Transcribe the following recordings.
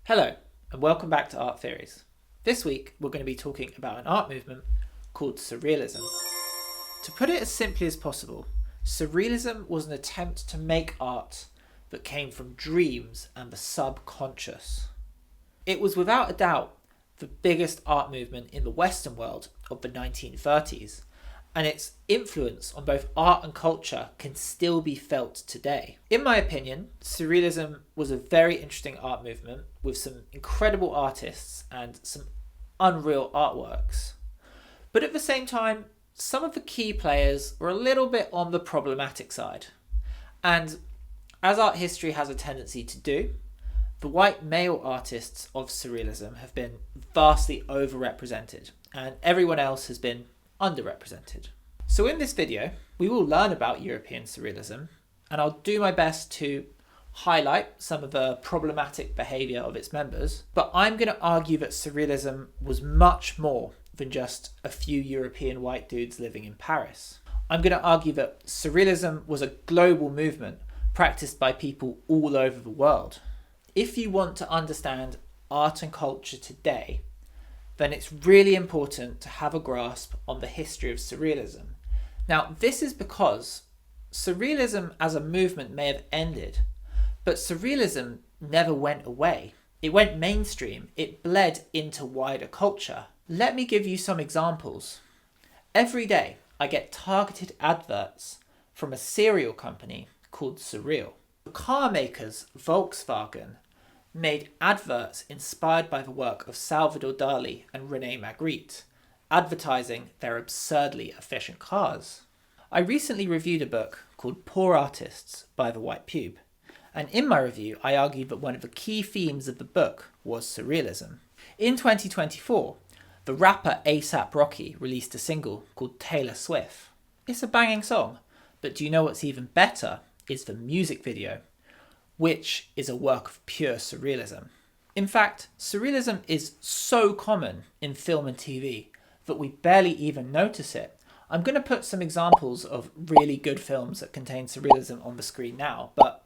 Hello, and welcome back to Art Theories. This week, we're going to be talking about an art movement called Surrealism. To put it as simply as possible, Surrealism was an attempt to make art that came from dreams and the subconscious. It was without a doubt the biggest art movement in the Western world of the 1930s, and its influence on both art and culture can still be felt today. In my opinion, Surrealism was a very interesting art movement with some incredible artists and some unreal artworks. But at the same time, some of the key players were a little bit on the problematic side. And as art history has a tendency to do, the white male artists of Surrealism have been vastly overrepresented, and everyone else has been underrepresented. So in this video, we will learn about European Surrealism, and I'll do my best to highlight some of the problematic behaviour of its members, but I'm going to argue that Surrealism was much more than just a few European white dudes living in Paris. I'm going to argue that Surrealism was a global movement practiced by people all over the world. If you want to understand art and culture today, then it's really important to have a grasp on the history of Surrealism. Now, this is because Surrealism as a movement may have ended, but Surrealism never went away. It went mainstream. It bled into wider culture. Let me give you some examples. Every day, I get targeted adverts from a cereal company called Surreal. The car makers Volkswagen made adverts inspired by the work of Salvador Dali and René Magritte, advertising their absurdly efficient cars. I recently reviewed a book called Poor Artists by the White Pube, and in my review I argued that one of the key themes of the book was Surrealism. In 2024, the rapper A$AP Rocky released a single called Taylor Swift. It's a banging song, but do you know what's even better is the music video, which is a work of pure surrealism. In fact, surrealism is so common in film and TV that we barely even notice it. I'm going to put some examples of really good films that contain surrealism on the screen now, but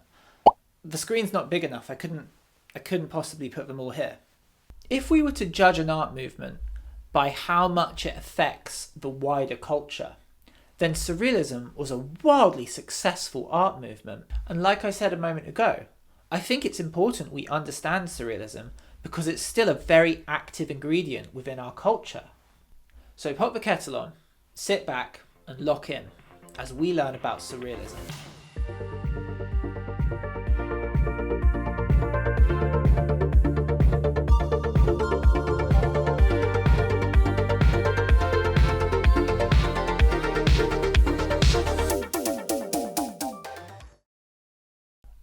the screen's not big enough. I couldn't possibly put them all here. If we were to judge an art movement by how much it affects the wider culture, then Surrealism was a wildly successful art movement. And like I said a moment ago, I think it's important we understand Surrealism because it's still a very active ingredient within our culture. So pop the kettle on, sit back and lock in as we learn about Surrealism.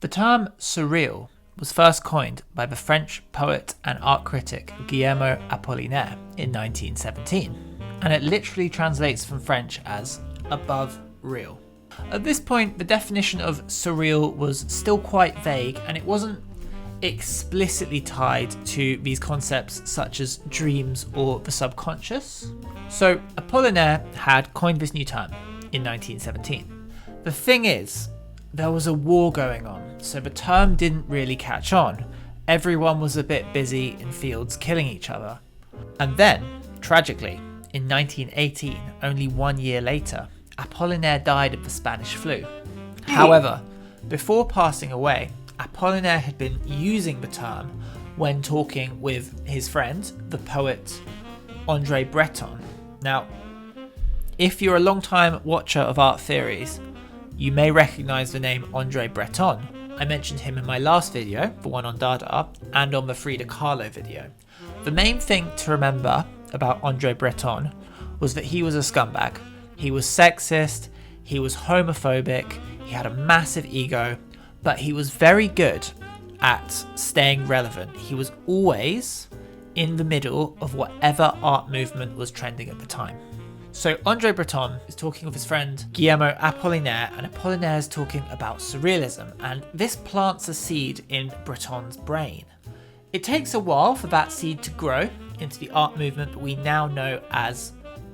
The term surreal was first coined by the French poet and art critic Guillermo Apollinaire in 1917, and it literally translates from French as above real. At this point, the definition of surreal was still quite vague, and it wasn't explicitly tied to these concepts such as dreams or the subconscious. So Apollinaire had coined this new term in 1917. The thing is, there was a war going on, so the term didn't really catch on. Everyone was a bit busy in fields killing each other. And then, tragically, in 1918, only 1 year later, Apollinaire died of the Spanish flu. However, before passing away, Apollinaire had been using the term when talking with his friend, the poet André Breton. Now, if you're a long-time watcher of art theories, you may recognise the name André Breton. I mentioned him in my last video, the one on Dada, and on the Frida Kahlo video. The main thing to remember about André Breton was that he was a scumbag. He was sexist, he was homophobic, he had a massive ego, but he was very good at staying relevant. He was always in the middle of whatever art movement was trending at the time. So André Breton is talking with his friend Guillermo Apollinaire, and Apollinaire is talking about surrealism, and this plants a seed in Breton's brain. It takes a while for that seed to grow into the art movement that we now know as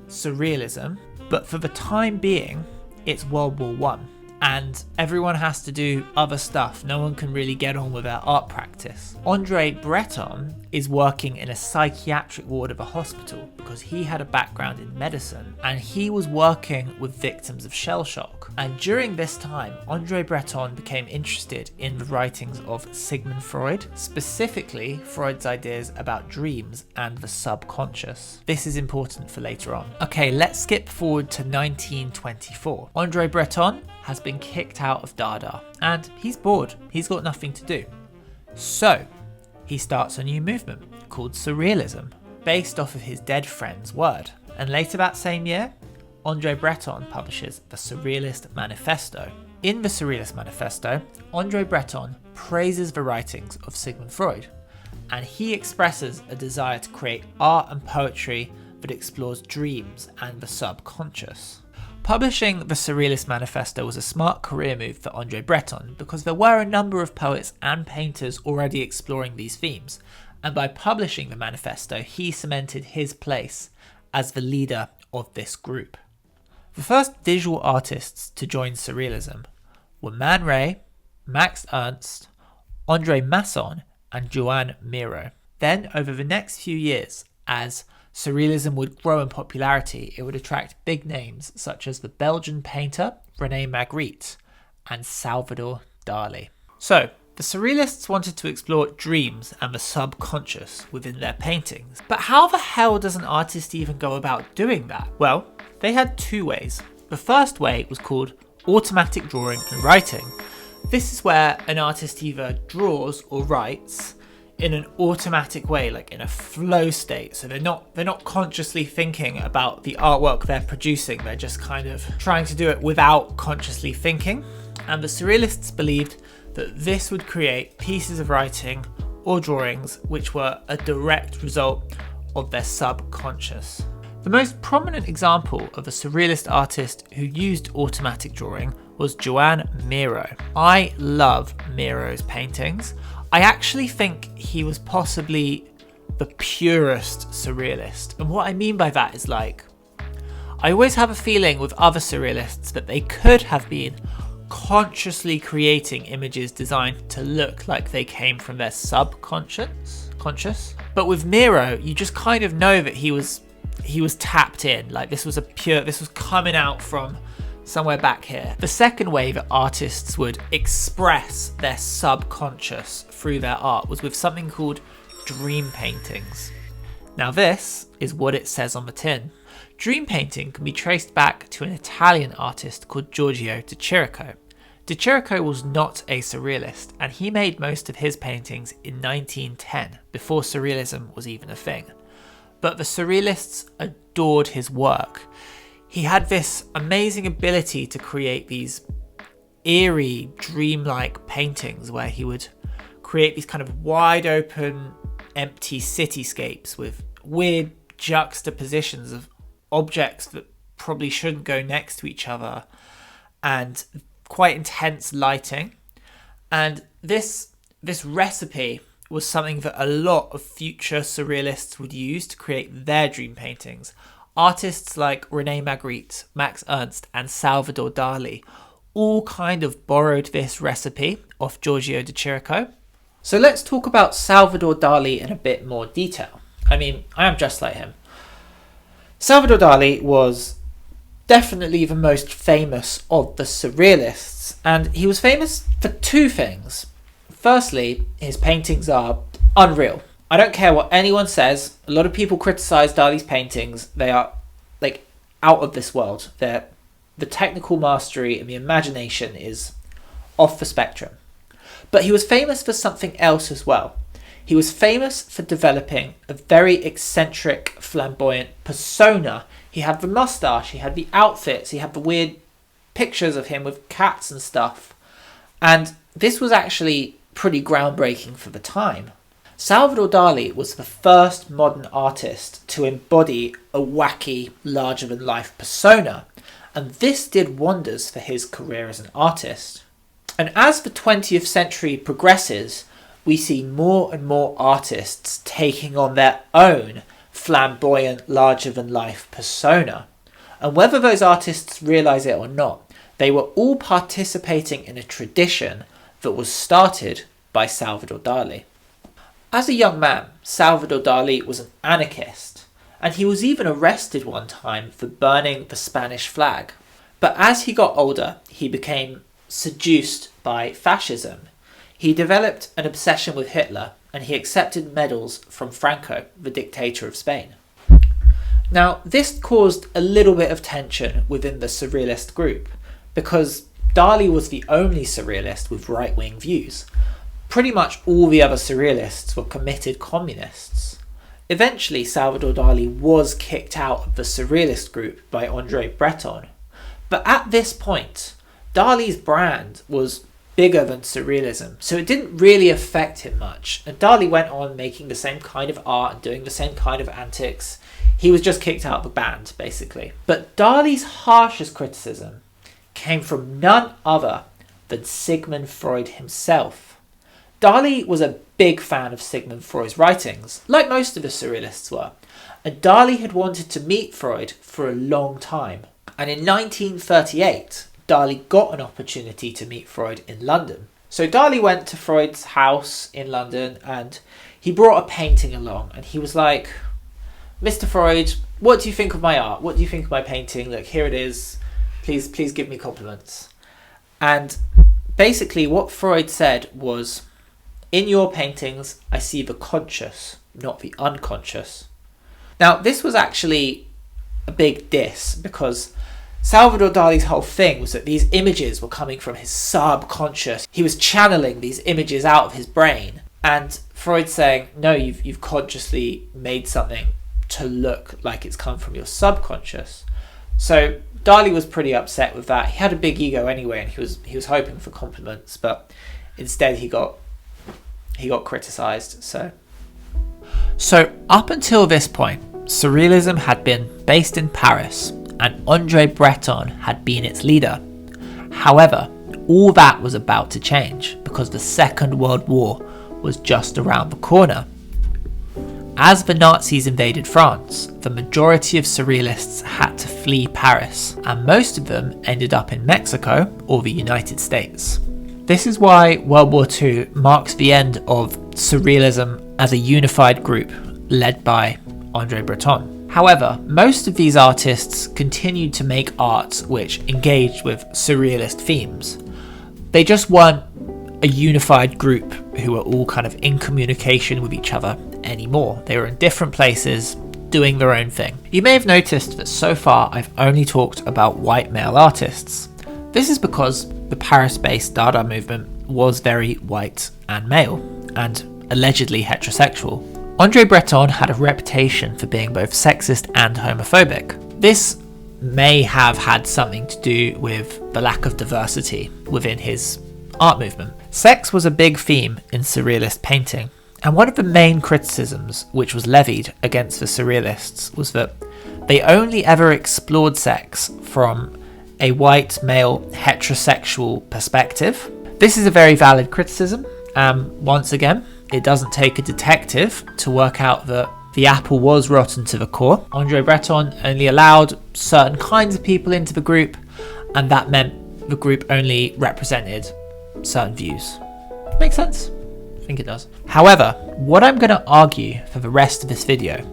surrealism, but for the time being, it's World War I. and everyone has to do other stuff. No one can really get on with their art practice. Andre Breton is working in a psychiatric ward of a hospital because he had a background in medicine and he was working with victims of shell shock. And during this time, Andre Breton became interested in the writings of Sigmund Freud, specifically Freud's ideas about dreams and the subconscious. This is important for later on. Okay, let's skip forward to 1924. Andre Breton has been kicked out of Dada and he's bored. He's got nothing to do. So he starts a new movement called Surrealism, based off of his dead friend's word. And later that same year, Andre Breton publishes the Surrealist Manifesto. In the Surrealist Manifesto, Andre Breton praises the writings of Sigmund Freud, and he expresses a desire to create art and poetry that explores dreams and the subconscious. Publishing the Surrealist Manifesto was a smart career move for Andre Breton because there were a number of poets and painters already exploring these themes, and by publishing the manifesto, he cemented his place as the leader of this group. The first visual artists to join Surrealism were Man Ray, Max Ernst, Andre Masson, and Joan Miro. Then, over the next few years, as Surrealism would grow in popularity, it would attract big names such as the Belgian painter René Magritte and Salvador Dali. So, the Surrealists wanted to explore dreams and the subconscious within their paintings. But how the hell does an artist even go about doing that? Well, they had two ways. The first way was called automatic drawing and writing. This is where an artist either draws or writes in an automatic way, like in a flow state. So they're not consciously thinking about the artwork they're producing. They're just kind of trying to do it without consciously thinking. And the Surrealists believed that this would create pieces of writing or drawings which were a direct result of their subconscious. The most prominent example of a Surrealist artist who used automatic drawing was Joan Miro. I love Miro's paintings. I actually think he was possibly the purest Surrealist. And what I mean by that is I always have a feeling with other Surrealists that they could have been consciously creating images designed to look like they came from their subconscious. But with Miro, you just kind of know that he was tapped in. This was coming out from somewhere back here. The second way that artists would express their subconscious through their art was with something called dream paintings. Now this is what it says on the tin. Dream painting can be traced back to an Italian artist called Giorgio de Chirico. De Chirico was not a Surrealist, and he made most of his paintings in 1910, before Surrealism was even a thing. But the Surrealists adored his work. He had this amazing ability to create these eerie, dreamlike paintings where he would create these kind of wide open, empty cityscapes with weird juxtapositions of objects that probably shouldn't go next to each other and quite intense lighting. And this recipe was something that a lot of future Surrealists would use to create their dream paintings. Artists like René Magritte, Max Ernst, and Salvador Dali all kind of borrowed this recipe off Giorgio de Chirico. So let's talk about Salvador Dali in a bit more detail. I mean, I am just like him. Salvador Dali was definitely the most famous of the Surrealists, and he was famous for two things. Firstly, his paintings are unreal. I don't care what anyone says. A lot of people criticize Dali's paintings. They are out of this world. The technical mastery and the imagination is off the spectrum. But he was famous for something else as well. He was famous for developing a very eccentric, flamboyant persona. He had the mustache, he had the outfits, he had the weird pictures of him with cats and stuff. And this was actually pretty groundbreaking for the time. Salvador Dali was the first modern artist to embody a wacky, larger-than-life persona, and this did wonders for his career as an artist. And as the 20th century progresses, we see more and more artists taking on their own flamboyant, larger-than-life persona. And whether those artists realise it or not, They were all participating in a tradition that was started by Salvador Dali. As a young man, Salvador Dali was an anarchist, and he was even arrested one time for burning the Spanish flag. But as he got older, he became seduced by fascism. He developed an obsession with Hitler, and he accepted medals from Franco, the dictator of Spain. Now, this caused a little bit of tension within the Surrealist group, because Dali was the only Surrealist with right-wing views. Pretty much all the other Surrealists were committed communists. Eventually, Salvador Dali was kicked out of the Surrealist group by André Breton. But at this point, Dali's brand was bigger than Surrealism, so it didn't really affect him much. And Dali went on making the same kind of art and doing the same kind of antics. He was just kicked out of the band, basically. But Dali's harshest criticism came from none other than Sigmund Freud himself. Dali was a big fan of Sigmund Freud's writings, like most of the Surrealists were, and Dali had wanted to meet Freud for a long time. And in 1938, Dali got an opportunity to meet Freud in London. So Dali went to Freud's house in London and he brought a painting along, and he was like, "Mr. Freud, what do you think of my art? What do you think of my painting? Look, here it is. Please give me compliments." And basically what Freud said was, "In your paintings, I see the conscious, not the unconscious." Now, this was actually a big diss, because Salvador Dali's whole thing was that these images were coming from his subconscious. He was channeling these images out of his brain. And Freud's saying, no, you've consciously made something to look like it's come from your subconscious. So Dali was pretty upset with that. He had a big ego anyway, and he was hoping for compliments, but instead he got criticized. So up until this point, Surrealism had been based in Paris, and André Breton had been its leader. However, all that was about to change, because the Second World War was just around the corner. As the Nazis invaded France, the majority of Surrealists had to flee Paris, and most of them ended up in Mexico or the United States. This is why World War II marks the end of Surrealism as a unified group led by André Breton. However, most of these artists continued to make art which engaged with Surrealist themes. They just weren't a unified group who were all kind of in communication with each other anymore. They were in different places, doing their own thing. You may have noticed that so far I've only talked about white male artists. This is because the Paris-based Dada movement was very white and male, and allegedly heterosexual. André Breton had a reputation for being both sexist and homophobic. This may have had something to do with the lack of diversity within his art movement. Sex was a big theme in Surrealist painting, and one of the main criticisms which was levied against the Surrealists was that they only ever explored sex from a white male heterosexual perspective. This is a very valid criticism. Once again, it doesn't take a detective to work out that the apple was rotten to the core. André Breton only allowed certain kinds of people into the group, and that meant the group only represented certain views. Makes sense? I think it does. However, what I'm going to argue for the rest of this video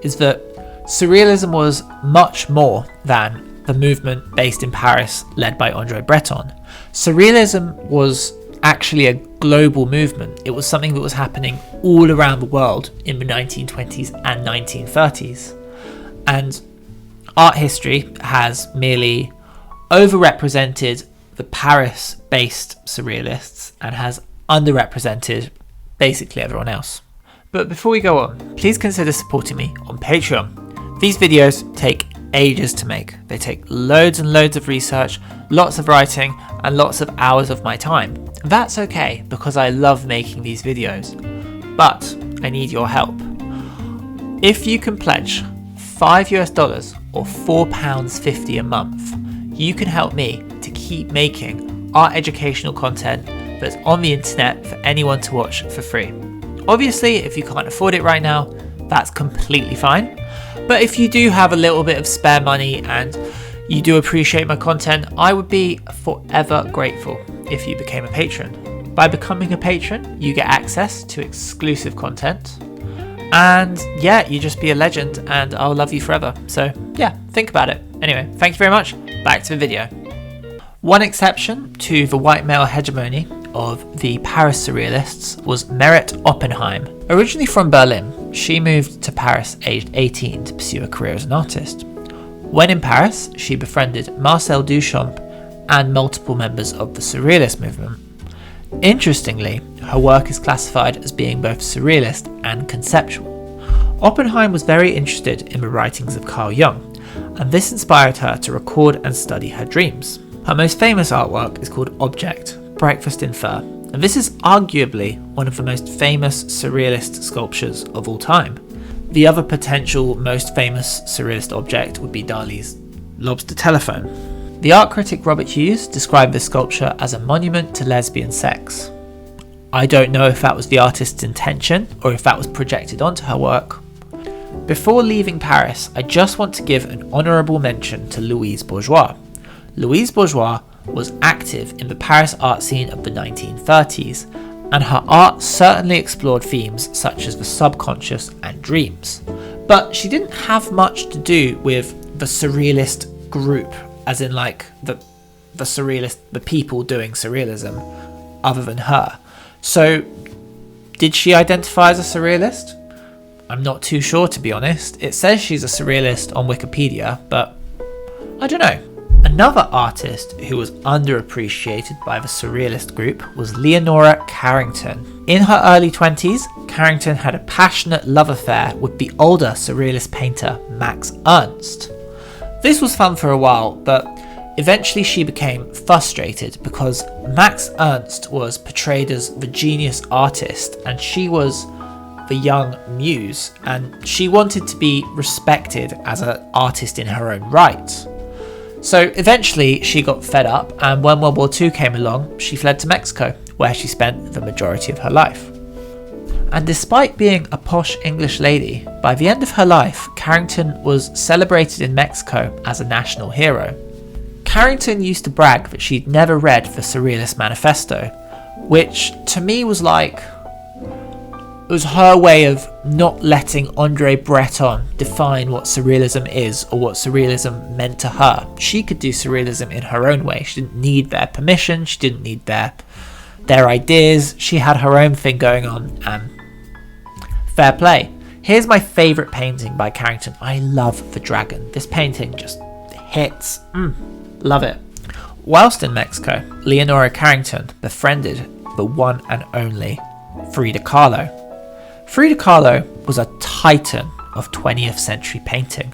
is that Surrealism was much more than the movement based in Paris led by André Breton. Surrealism was actually a global movement. It was something that was happening all around the world in the 1920s and 1930s. And art history has merely overrepresented the Paris-based Surrealists and has underrepresented basically everyone else. But before we go on, please consider supporting me on Patreon. These videos take ages to make. They take loads and loads of research, lots of writing, and lots of hours of my time. That's okay, because I love making these videos, but I need your help. If you can pledge $5 or £4.50 a month, you can help me to keep making art educational content that's on the internet for anyone to watch for free. Obviously, if you can't afford it right now, that's completely fine. But if you do have a little bit of spare money and you do appreciate my content, I would be forever grateful if you became a patron. By becoming a patron, you get access to exclusive content. And yeah, you just be a legend and I'll love you forever. So yeah, think about it. Anyway, thank you very much. Back to the video. One exception to the white male hegemony of the Paris Surrealists was Merit Oppenheim. Originally from Berlin, she moved to Paris aged 18 to pursue a career as an artist. When in Paris, she befriended Marcel Duchamp and multiple members of the Surrealist movement. Interestingly, her work is classified as being both surrealist and conceptual. Oppenheim was very interested in the writings of Carl Jung, and this inspired her to record and study her dreams. Her most famous artwork is called Object, Breakfast in Fur, and this is arguably one of the most famous surrealist sculptures of all time. The other potential most famous surrealist object would be Dali's lobster telephone. The art critic Robert Hughes described this sculpture as a monument to lesbian sex. I don't know if that was the artist's intention or if that was projected onto her work. Before leaving Paris, I just want to give an honourable mention to Louise Bourgeois. Louise Bourgeois was active in the Paris art scene of the 1930s, and her art certainly explored themes such as the subconscious and dreams. But she didn't have much to do with the surrealist group, as in like the surrealist, the people doing surrealism, other than her. So, did she identify as a surrealist? I'm not too sure, to be honest. It says she's a surrealist on Wikipedia, but I don't know. Another artist who was underappreciated by the surrealist group was Leonora Carrington. In her early 20s, Carrington had a passionate love affair with the older surrealist painter Max Ernst. This was fun for a while, but eventually she became frustrated because Max Ernst was portrayed as the genius artist and she was the young muse, and she wanted to be respected as an artist in her own right. So eventually she got fed up, and when World War II came along, she fled to Mexico, where she spent the majority of her life. And despite being a posh English lady, by the end of her life, Carrington was celebrated in Mexico as a national hero. Carrington used to brag that she'd never read the Surrealist Manifesto, which to me was like, it was her way of not letting Andre Breton define what surrealism is or what surrealism meant to her. She could do surrealism in her own way. She didn't need their permission, she didn't need their ideas, she had her own thing going on, and fair play. Here's my favourite painting by Carrington. I love the dragon. This painting just hits. Love it. Whilst in Mexico, Leonora Carrington befriended the one and only Frida Kahlo. Frida Kahlo was a titan of 20th century painting,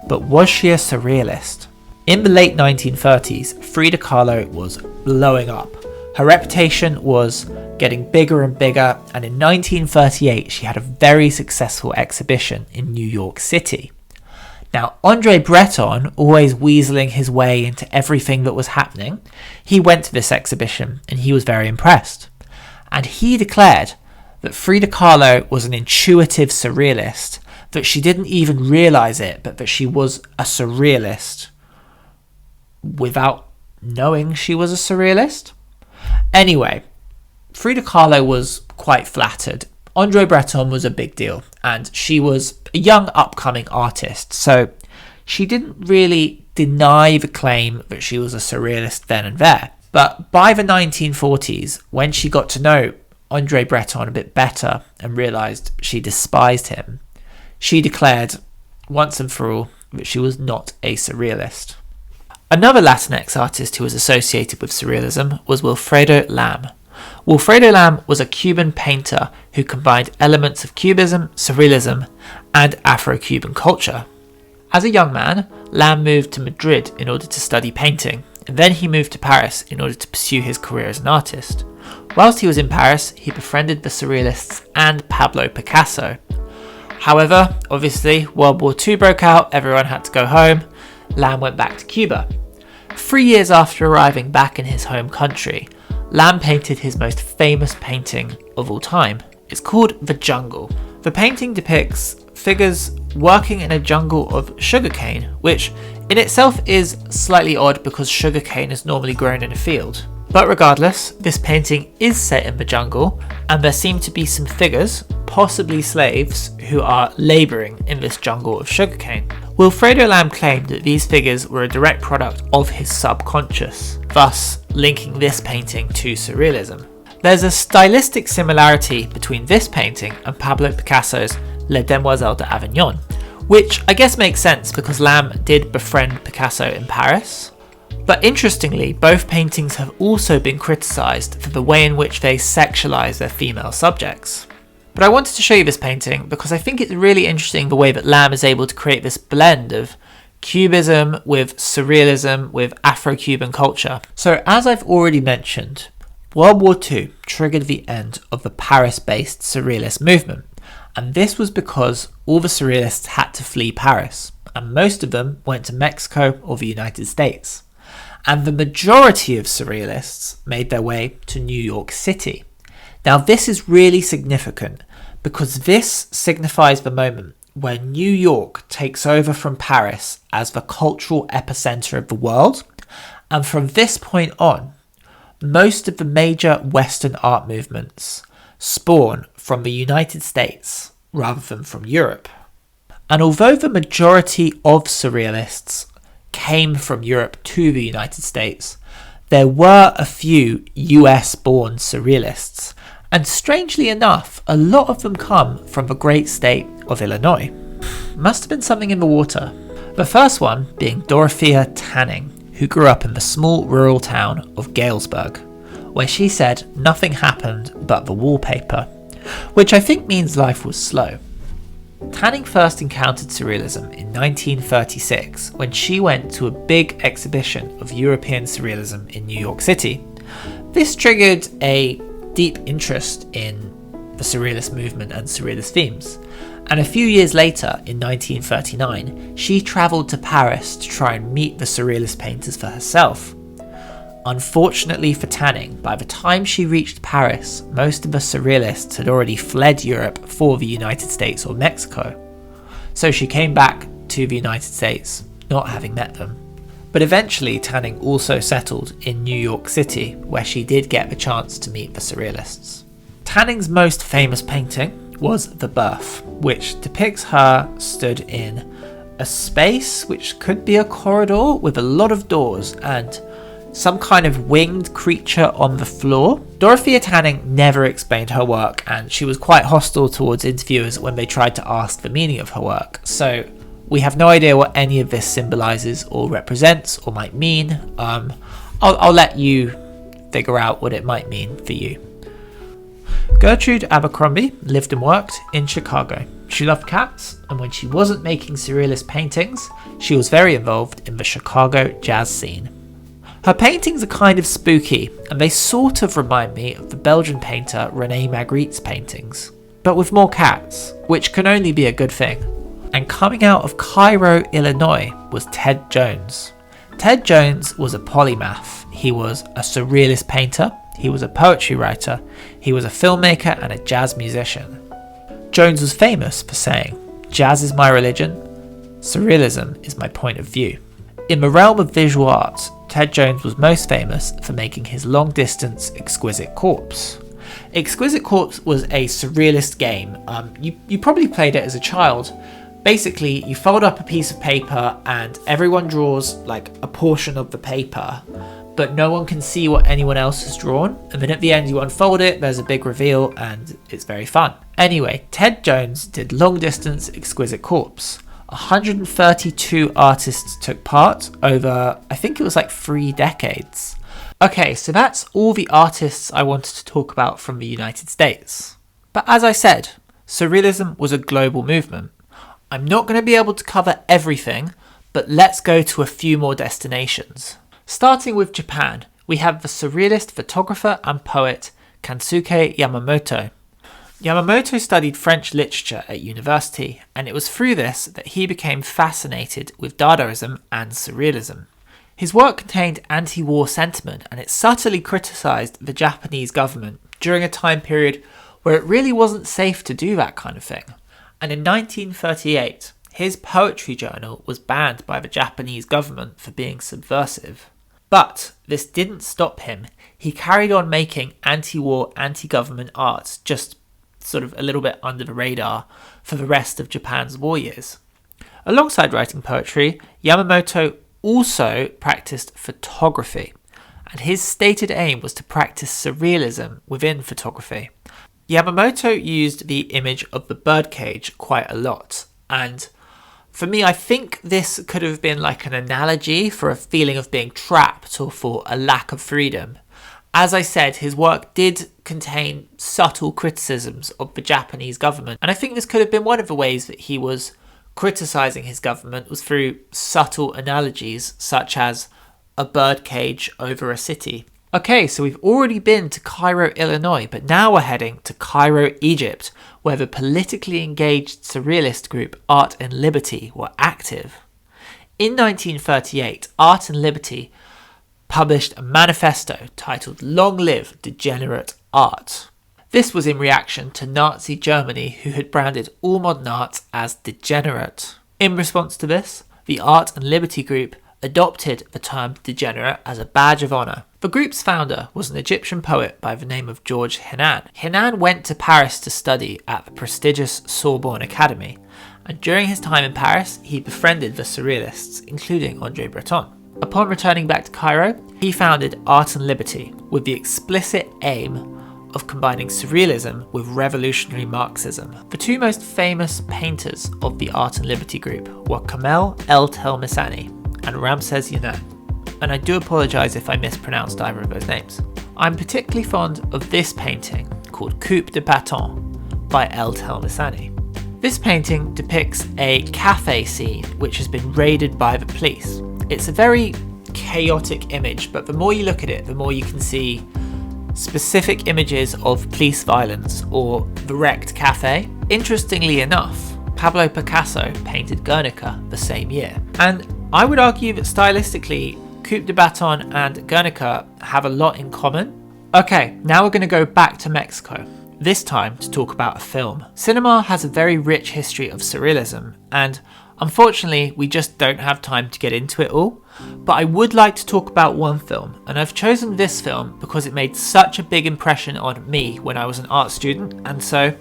but was she a surrealist? In the late 1930s, Frida Kahlo was blowing up. Her reputation was getting bigger and bigger, and in 1938 she had a very successful exhibition in New York City. Now, Andre Breton, always weaseling his way into everything that was happening, he went to this exhibition and he was very impressed. And he declared that Frida Kahlo was an intuitive surrealist, that she didn't even realise it, but that she was a surrealist without knowing she was a surrealist. Anyway, Frida Kahlo was quite flattered. Andre Breton was a big deal, and she was a young upcoming artist, so she didn't really deny the claim that she was a surrealist then and there. But by the 1940s, when she got to know Andre Breton a bit better and realised she despised him, she declared once and for all that she was not a surrealist. Another Latinx artist who was associated with surrealism was Wilfredo Lam. Wilfredo Lam was a Cuban painter who combined elements of Cubism, Surrealism, and Afro-Cuban culture. As a young man, Lam moved to Madrid in order to study painting, and then he moved to Paris in order to pursue his career as an artist. Whilst he was in Paris, he befriended the Surrealists and Pablo Picasso. However, obviously, World War II broke out, everyone had to go home. Lam went back to Cuba. 3 years after arriving back in his home country, Lam painted his most famous painting of all time. It's called The Jungle. The painting depicts figures working in a jungle of sugarcane, which in itself is slightly odd because sugarcane is normally grown in a field. But regardless, this painting is set in the jungle, and there seem to be some figures, possibly slaves, who are labouring in this jungle of sugarcane. Wilfredo Lam claimed that these figures were a direct product of his subconscious, thus linking this painting to Surrealism. There's a stylistic similarity between this painting and Pablo Picasso's Les Demoiselles d'Avignon, which I guess makes sense because Lam did befriend Picasso in Paris. But interestingly, both paintings have also been criticised for the way in which they sexualise their female subjects. But I wanted to show you this painting because I think it's really interesting the way that Lam is able to create this blend of Cubism with Surrealism with Afro-Cuban culture. So as I've already mentioned, World War II triggered the end of the Paris-based Surrealist movement, and this was because all the Surrealists had to flee Paris, and most of them went to Mexico or the United States. And the majority of Surrealists made their way to New York City. Now this is really significant because this signifies the moment when New York takes over from Paris as the cultural epicenter of the world, and from this point on, most of the major Western art movements spawn from the United States rather than from Europe. And although the majority of Surrealists came from Europe to the United States, there were a few US-born Surrealists, and strangely enough, a lot of them come from the great state of Illinois. Must have been something in the water. The first one being Dorothea Tanning, who grew up in the small rural town of Galesburg, where she said nothing happened but the wallpaper, which I think means life was slow. Tanning first encountered Surrealism in 1936 when she went to a big exhibition of European Surrealism in New York City. This triggered a deep interest in the Surrealist movement and Surrealist themes, and a few years later, in 1939, she travelled to Paris to try and meet the Surrealist painters for herself. Unfortunately for Tanning, by the time she reached Paris, most of the Surrealists had already fled Europe for the United States or Mexico. So she came back to the United States, not having met them. But eventually Tanning also settled in New York City, where she did get the chance to meet the Surrealists. Tanning's most famous painting was The Birth, which depicts her stood in a space which could be a corridor with a lot of doors and some kind of winged creature on the floor. Dorothea Tanning never explained her work, and she was quite hostile towards interviewers when they tried to ask the meaning of her work. So we have no idea what any of this symbolises or represents or might mean. I'll let you figure out what it might mean for you. Gertrude Abercrombie lived and worked in Chicago. She loved cats, and when she wasn't making Surrealist paintings, she was very involved in the Chicago jazz scene. Her paintings are kind of spooky, and they sort of remind me of the Belgian painter René Magritte's paintings, but with more cats, which can only be a good thing. And coming out of Cairo, Illinois was Ted Jones. Ted Jones was a polymath. He was a Surrealist painter, he was a poetry writer, he was a filmmaker and a jazz musician. Jones was famous for saying, "Jazz is my religion, Surrealism is my point of view." In the realm of visual art, Ted Jones was most famous for making his long-distance Exquisite Corpse. Exquisite Corpse was a Surrealist game. You probably played it as a child. Basically, you fold up a piece of paper and everyone draws like a portion of the paper, but no one can see what anyone else has drawn. And then at the end you unfold it, there's a big reveal, and it's very fun. Anyway, Ted Jones did long-distance Exquisite Corpse. 132 artists took part over, I think it was like 3 decades. Okay, so that's all the artists I wanted to talk about from the United States. But as I said, Surrealism was a global movement. I'm not going to be able to cover everything, but let's go to a few more destinations. Starting with Japan, we have the Surrealist photographer and poet Kansuke Yamamoto. Yamamoto studied French literature at university, and it was through this that he became fascinated with Dadaism and Surrealism. His work contained anti-war sentiment, and it subtly criticised the Japanese government during a time period where it really wasn't safe to do that kind of thing. And in 1938, his poetry journal was banned by the Japanese government for being subversive. But this didn't stop him. He carried on making anti-war, anti-government art, just sort of a little bit under the radar for the rest of Japan's war years. Alongside writing poetry, Yamamoto also practiced photography, and his stated aim was to practice surrealism within photography. Yamamoto used the image of the birdcage quite a lot, and for me, I think this could have been like an analogy for a feeling of being trapped or for a lack of freedom. As I said, his work did contain subtle criticisms of the Japanese government, and I think this could have been one of the ways that he was criticising his government was through subtle analogies such as a birdcage over a city. Okay, so we've already been to Cairo, Illinois, but now we're heading to Cairo, Egypt, where the politically engaged Surrealist group Art and Liberty were active. In 1938, Art and Liberty published a manifesto titled Long Live Degenerate Art. This was in reaction to Nazi Germany, who had branded all modern art as degenerate. In response to this, the Art and Liberty group adopted the term degenerate as a badge of honour. The group's founder was an Egyptian poet by the name of Georges Hénin. Hénin went to Paris to study at the prestigious Sorbonne Academy, and during his time in Paris, he befriended the Surrealists, including André Breton. Upon returning back to Cairo, he founded Art and Liberty with the explicit aim of combining Surrealism with revolutionary Marxism. The two most famous painters of the Art and Liberty group were Kamel El Telmisani and Ramses Yunet, and I do apologise if I mispronounced either of those names. I'm particularly fond of this painting called Coupe de Paton by El Telmisani. This painting depicts a cafe scene which has been raided by the police. It's a very chaotic image, but the more you look at it, the more you can see specific images of police violence or the wrecked cafe. Interestingly enough, Pablo Picasso painted Guernica the same year, and I would argue that stylistically, Coupe de Baton and Guernica have a lot in common. Okay, now we're going to go back to Mexico, this time to talk about a film. Cinema has a very rich history of surrealism, and unfortunately we just don't have time to get into it all, but I would like to talk about one film, and I've chosen this film because it made such a big impression on me when I was an art student, and so,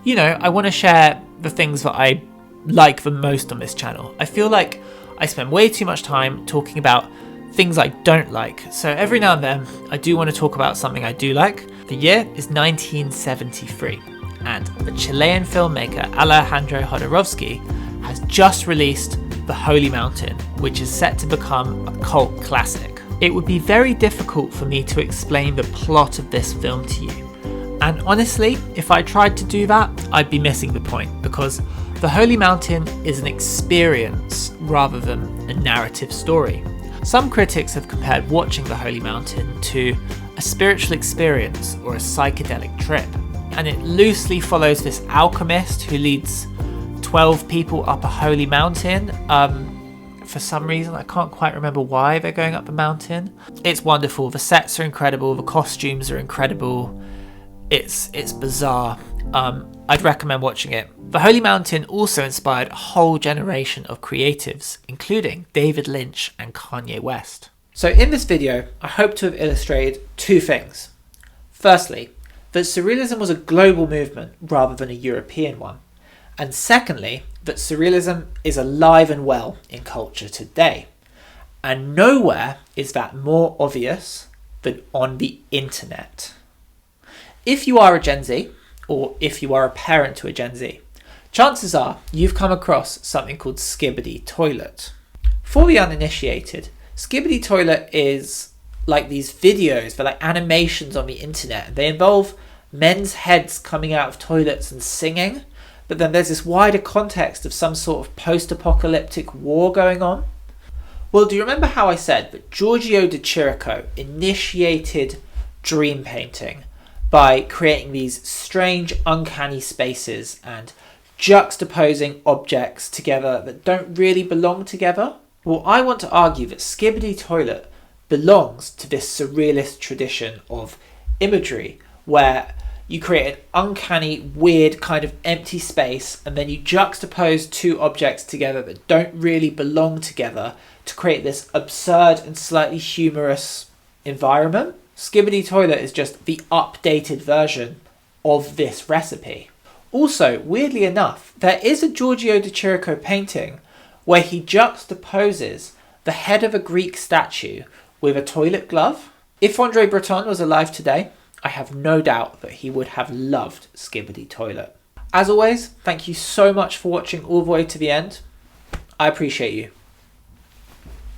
I want to share the things that I like the most on this channel. I feel like I spend way too much time talking about things I don't like, so every now and then I do want to talk about something I do like. The year is 1973, and the Chilean filmmaker Alejandro Jodorowsky has just released The Holy Mountain, which is set to become a cult classic. It would be very difficult for me to explain the plot of this film to you, and honestly, if I tried to do that, I'd be missing the point, because The Holy Mountain is an experience rather than a narrative story. Some critics have compared watching The Holy Mountain to a spiritual experience or a psychedelic trip, and it loosely follows this alchemist who leads 12 people up a holy mountain. For some reason, I can't quite remember why they're going up the mountain. It's wonderful. The sets are incredible. The costumes are incredible. It's bizarre. I'd recommend watching it. The Holy Mountain also inspired a whole generation of creatives, including David Lynch and Kanye West. So in this video, I hope to have illustrated two things. Firstly, that Surrealism was a global movement rather than a European one. And secondly, that Surrealism is alive and well in culture today. And nowhere is that more obvious than on the internet. If you are a Gen Z, or if you are a parent to a Gen Z, chances are you've come across something called Skibbity Toilet. For the uninitiated, Skibbity Toilet is like these videos, they're like animations on the internet. They involve men's heads coming out of toilets and singing, but then there's this wider context of some sort of post-apocalyptic war going on. Well, do you remember how I said that Giorgio de Chirico initiated dream painting by creating these strange, uncanny spaces and juxtaposing objects together that don't really belong together? Well, I want to argue that Skibbity Toilet belongs to this surrealist tradition of imagery where you create an uncanny, weird kind of empty space, and then you juxtapose two objects together that don't really belong together to create this absurd and slightly humorous environment. Skibidi Toilet is just the updated version of this recipe. Also, weirdly enough, there is a Giorgio de Chirico painting where he juxtaposes the head of a Greek statue with a toilet glove. If André Breton was alive today, I have no doubt that he would have loved Skibidi Toilet. As always, thank you so much for watching all the way to the end. I appreciate you.